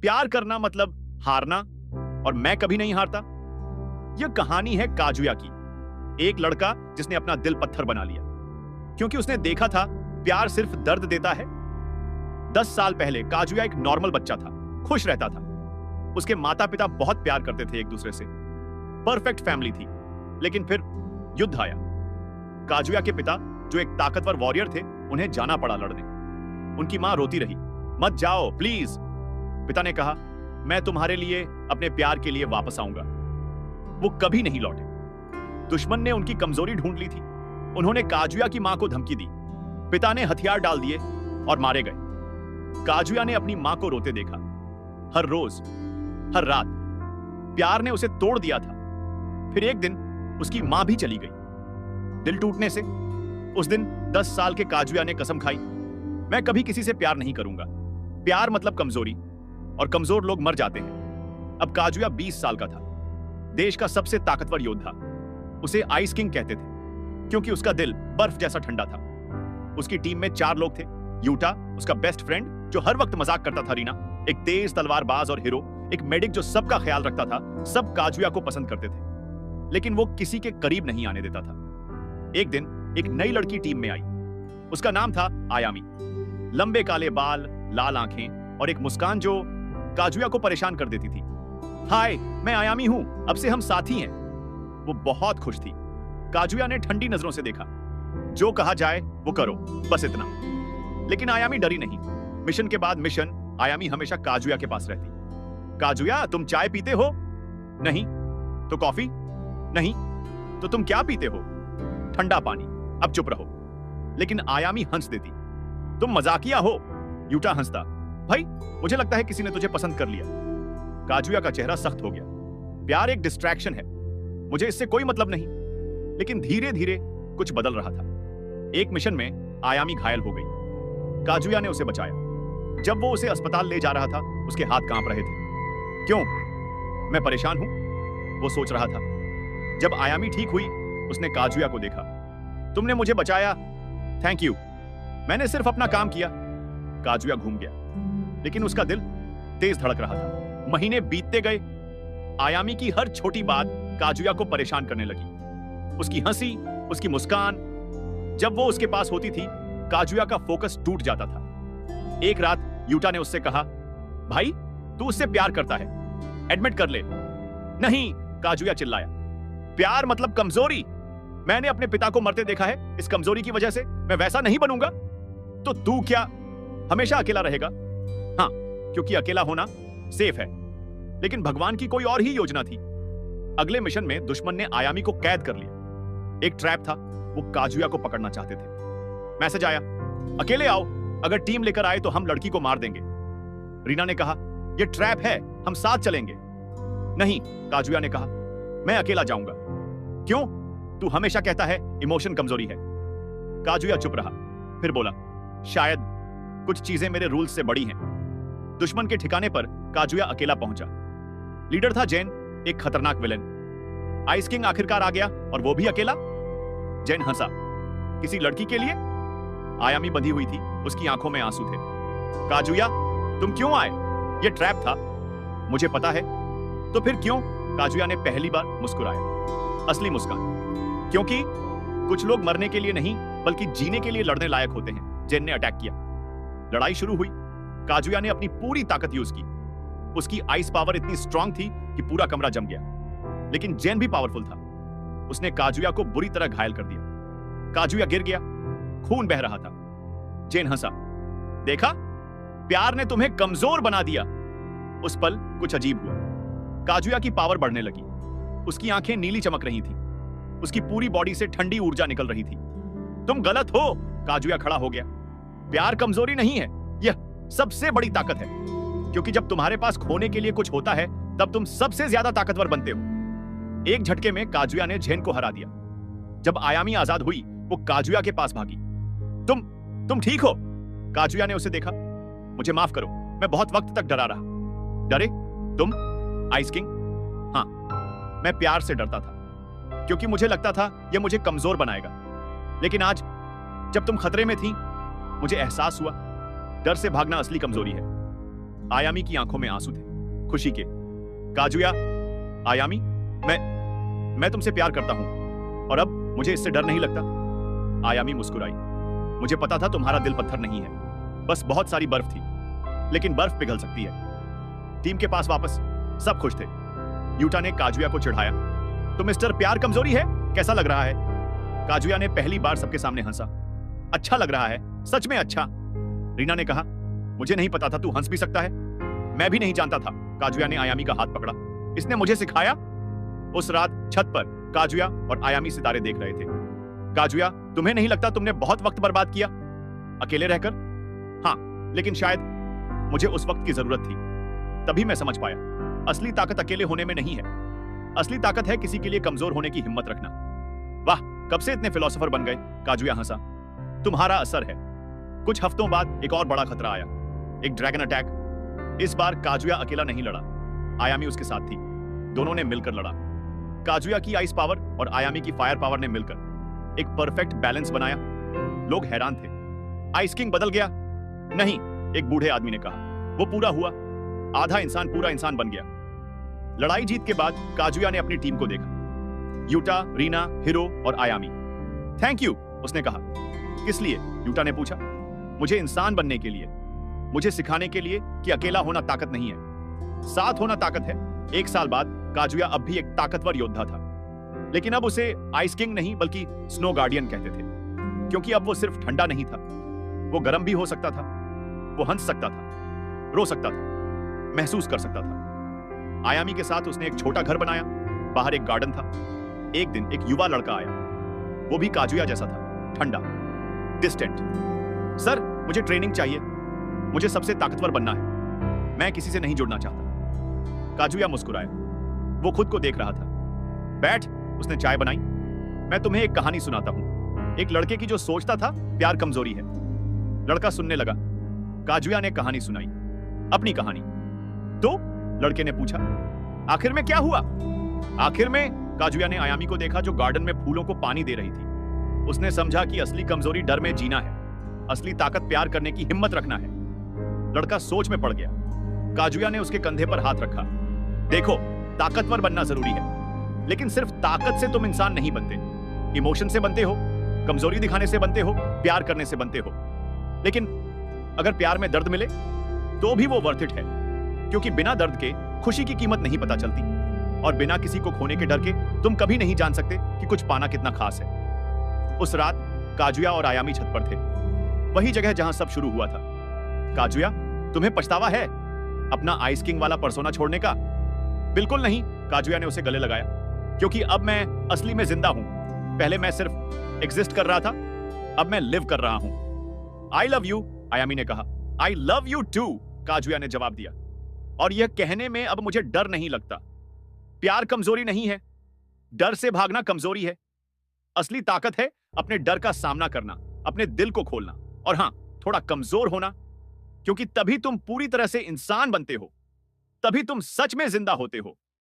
प्यार करना मतलब हारना, और मैं कभी नहीं हारता। यह कहानी है काजुया की, एक लड़का जिसने अपना दिल पत्थर बना लिया क्योंकि उसने देखा था प्यार सिर्फ दर्द देता है। 10 साल पहले काजुया एक नॉर्मल बच्चा था, खुश रहता था। उसके माता पिता बहुत प्यार करते थे एक दूसरे से, परफेक्ट फैमिली थी। लेकिन फिर युद्ध आया। काजुया के पिता जो एक ताकतवर वॉरियर थे, उन्हें जाना पड़ा लड़ने। उनकी मां रोती रही, मत जाओ प्लीज। पिता ने कहा, मैं तुम्हारे लिए अपने प्यार के लिए वापस आऊंगा। वो कभी नहीं लौटे। दुश्मन ने उनकी कमजोरी ढूंढ ली थी। उन्होंने काजुया की मां को धमकी दी। पिता ने हथियार डाल दिए और मारे गए। काजुया ने अपनी मां को रोते देखा, हर रोज, हर रात। प्यार ने उसे तोड़ दिया था। फिर एक दिन उसकी मां भी चली गई। दिल टूटने से उस दिन 10 साल के काजुया ने कसम खाई, मैं कभी किसी से प्यार नहीं करूंगा। प्यार मतलब कमजोरी, और कमजोर लोग मर जाते हैं। अब काजुया 20 साल का था, देश का सबसे ताकतवर योद्धा। उसे आइस किंग कहते थे क्योंकि उसका दिल बर्फ जैसा ठंडा था। उसकी टीम में 4 लोग थे। यूटा, उसका बेस्ट फ्रेंड जो हर वक्त मजाक करता था, रीना, एक तेज तलवारबाज और हीरो, एक मेडिक जो सबका ख्याल रखता था। सब काजुया को पसंद करते थे, लेकिन वो किसी के करीब नहीं आने देता था। एक दिन एक नई लड़की टीम में आई। उसका नाम था आयामी। लंबे काले बाल, लाल आंखें और एक मुस्कान जो काजुया को परेशान कर देती थी। हाय, मैं आयामी हूं, अब से हम साथी हैं। वो बहुत खुश थी। काजुया ने ठंडी नजरों से देखा, जो कहा जाए वो करो, बस इतना। लेकिन आयामी डरी नहीं। मिशन के बाद मिशन आयामी हमेशा काजुया के पास रहती। काजुया, तुम चाय पीते हो? नहीं। तो कॉफी? नहीं। तो तुम क्या पीते हो? ठंडा पानी। अब चुप रहो। लेकिन आयामी हंस देती। तुम मजाकिया हो। यूटा हंसता, भाई मुझे लगता है किसी ने तुझे पसंद कर लिया। काजुया का चेहरा सख्त हो गया। प्यार एक डिस्ट्रैक्शन है, मुझे इससे कोई मतलब नहीं। लेकिन धीरे धीरे कुछ बदल रहा था। एक मिशन में आयामी घायल हो गई। काजुया ने उसे बचाया। जब वो उसे अस्पताल ले जा रहा था, उसके हाथ कांप रहे थे। क्यों? मैं परेशान हूं, वो सोच रहा था। जब आयामी ठीक हुई, उसने काजुया को देखा। तुमने मुझे बचाया, थैंक यू। मैंने सिर्फ अपना काम किया। काजुया घूम गया, लेकिन उसका दिल तेज धड़क रहा था। महीने बीतते गए। आयामी की हर छोटी बात काजुया को परेशान करने लगी। उसकी हंसी, उसकी मुस्कान, जब वो उसके पास होती थी, काजुया का फोकस टूट जाता था। एक रात यूटा ने उससे कहा, भाई तू उससे प्यार करता है, एडमिट कर ले। नहीं, काजुया चिल्लाया, प्यार मतलब कमजोरी। मैंने अपने पिता को मरते देखा है, इस कमजोरी की वजह से मैं वैसा नहीं बनूंगा। तो तू क्या हमेशा अकेला रहेगा? हाँ, क्योंकि अकेला होना सेफ है। लेकिन भगवान की कोई और ही योजना थी। अगले मिशन में दुश्मन ने आयामी को कैद कर लिया। एक ट्रैप था, वो काजुया को पकड़ना चाहते थे। मैसेज आया, अकेले आओ, अगर टीम लेकर आए तो हम लड़की को मार देंगे। रीना ने कहा, यह ट्रैप है, हम साथ चलेंगे। नहीं, काजुया ने कहा, मैं अकेला जाऊंगा। क्यों? तू हमेशा कहता है इमोशन कमजोरी है। काजुया चुप रहा, फिर बोला, शायद कुछ चीजें मेरे रूल्स से बड़ी हैं। दुश्मन के ठिकाने पर काजुया अकेला पहुंचा। लीडर था जैन, एक खतरनाक विलेन। आइस किंग आखिरकार आ गया, और वो भी अकेला। जैन हंसा, किसी लड़की के लिए? आयामी बंधी हुई थी, उसकी आंखों में आंसू थे। काजुया, तुम क्यों आए? ये ट्रैप था। मुझे पता है। तो फिर क्यों? काजुया ने पहली बार मुस्कुराया, असली मुस्कान। क्योंकि कुछ लोग मरने के लिए नहीं, बल्कि जीने के लिए लड़ने लायक होते हैं। जैन ने अटैक किया। लड़ाई शुरू हुई। काजुया ने अपनी पूरी ताकत यूज की। उसकी आइस पावर इतनी स्ट्रांग थी कि पूरा कमरा जम गया। लेकिन जैन भी पावरफुल था। उसने काजुया को बुरी तरह घायल कर दिया। काजुया गिर गया, खून बह रहा था। जैन हंसा, देखा, प्यार ने तुम्हें कमजोर बना दिया। उस पल कुछ अजीब हुआ। काजुया की पावर बढ़ने लगी। उसकी आंखें नीली चमक रही थी। उसकी पूरी बॉडी से ठंडी ऊर्जा निकल रही थी। तुम गलत हो। काजुया खड़ा हो गया। प्यार कमजोरी नहीं है, यह सबसे बड़ी ताकत है। क्योंकि जब तुम्हारे पास खोने के लिए कुछ होता है, तब तुम सबसे ज्यादा ताकतवर बनते हो। एक झटके में काजुया ने जैन को हरा दिया। जब आयामी आजाद हुई, वो काजुया के पास भागी। तुम ठीक हो? काजुया ने उसे देखा। मुझे माफ करो, मैं बहुत वक्त तक डरा रहा। डरे? तुम? Ice king? हाँ, मैं प्यार से डरता था, क्योंकि मुझे लगता था यह मुझे कमजोर बनाएगा। लेकिन आज जब तुम खतरे में थी, मुझे एहसास हुआ, डर से भागना असली कमजोरी है। आयामी की आंखों में आंसू थे, खुशी के। काजुया, आयामी, मैं तुमसे प्यार करता हूं और अब मुझे इससे डर नहीं लगता। आयामी मुस्कुराई। मुझे पता था तुम्हारा दिल पत्थर नहीं है, बस बहुत सारी बर्फ थी, लेकिन बर्फ पिघल सकती है। टीम के पास वापस सब खुश थे। यूटा ने काजुया को चिढ़ाया, तो मिस्टर प्यार कमजोरी है, कैसा लग रहा है? काजुया ने पहली बार सबके सामने हंसा। अच्छा लग रहा है, सच में अच्छा। रीना ने कहा, मुझे नहीं पता था तू हंस भी सकता है। मैं भी नहीं जानता था। काजुया ने आयामी का हाथ पकड़ा। इसने मुझे सिखाया। उस रात छत पर काजुया और आयामी सितारे देख रहे थे। काजुया, तुम्हें नहीं लगता तुमने बहुत वक्त बर्बाद किया अकेले रहकर? हाँ, लेकिन शायद मुझे उस वक्त की जरूरत थी। तभी मैं समझ पाया, असली ताकत अकेले होने में नहीं है। असली ताकत है किसी के लिए कमजोर होने की हिम्मत रखना। वाह, कब से इतने फिलोसोफर बन गए? काजुया हंसा। तुम्हारा असर है। कुछ हफ्तों बाद एक और बड़ा खतरा आया, एक ड्रैगन अटैक। इस बार काजुया अकेला नहीं लड़ा, आयामी उसके साथ थी। दोनों ने मिलकर लड़ा। काजुया की आइस पावर और आयामी की फायर पावर ने मिलकर एक परफेक्ट बैलेंस बनाया। लोग हैरान थे। आइस किंग बदल गया? नहीं, एक बूढ़े आदमी ने कहा। वो पूरा हुआ। आधा इंसान पूरा इंसान बन गया। लड़ाई जीत के बाद काजुया ने अपनी टीम को देखा, यूटा, रीना, हिरो और आयामी। थैंक यू, उसने कहा। किस लिए? यूटा ने पूछा। मुझे इंसान बनने के लिए, मुझे सिखाने के लिए कि अकेला होना ताकत नहीं है, साथ होना ताकत है। एक साल बाद काजुया अब भी एक ताकतवर योद्धा था, लेकिन अब उसे आइस किंग नहीं बल्कि स्नो गार्डियन कहते थे, क्योंकि अब वो सिर्फ ठंडा नहीं था, वो गर्म भी हो सकता था। वो हंस सकता था, रो सकता था, महसूस कर सकता था। आयामी के साथ उसने एक छोटा घर बनाया, बाहर एक गार्डन था। एक दिन एक युवा लड़का आया, वो भी काजुया जैसा था, ठंडा, डिस्टेंट। सर, मुझे ट्रेनिंग चाहिए, मुझे सबसे ताकतवर बनना है, मैं किसी से नहीं जुड़ना चाहता। काजुया मुस्कुराया, वो खुद को देख रहा था। बैठ, उसने चाय बनाई। मैं तुम्हें एक कहानी सुनाता हूं, एक लड़के की जो सोचता था प्यार कमजोरी है। लड़का सुनने लगा। काजुया ने कहानी सुनाई, अपनी कहानी। तो लड़के ने पूछा, आखिर में क्या हुआ? आखिर में काजुया ने आयामी को देखा, जो गार्डन में फूलों को पानी दे रही थी। उसने समझा कि असली कमजोरी डर में जीना है, असली ताकत प्यार करने की हिम्मत रखना है। लड़का सोच में पड़ गया। काजुया ने उसके कंधे पर हाथ रखा। देखो, ताकतवर बनना जरूरी है, लेकिन सिर्फ ताकत से तुम इंसान नहीं बनते। इमोशन से बनते हो, कमजोरी दिखाने से बनते हो, प्यार करने से बनते हो। लेकिन अगर प्यार में दर्द मिले तो भी वो वर्थ इट है, क्योंकि बिना दर्द के खुशी की कीमत नहीं पता चलती, और बिना किसी को खोने के डर के तुम कभी नहीं जान सकते कि कुछ पाना कितना खास है। उस रात काजुया और आयामी छत पर थे, वही जगह जहां सब शुरू हुआ था। काजुया, तुम्हें पछतावा है अपना आइस किंग वाला पर्सोना छोड़ने का? बिल्कुल नहीं, काजुया ने उसे गले लगाया, क्योंकि अब मैं असली में जिंदा हूं। पहले मैं सिर्फ एग्जिस्ट कर रहा था, अब मैं लिव कर रहा हूं। आई लव यू, आयामी ने कहा। I love you too, Kazuya ने जवाब दिया। और यह कहने में अब मुझे डर नहीं लगता। प्यार कमजोरी नहीं है, डर से भागना कमजोरी है। असली ताकत है अपने डर का सामना करना, अपने दिल को खोलना, और हां, थोड़ा कमजोर होना, क्योंकि तभी तुम पूरी तरह से इंसान बनते हो, तभी तुम सच में जिंदा होते हो।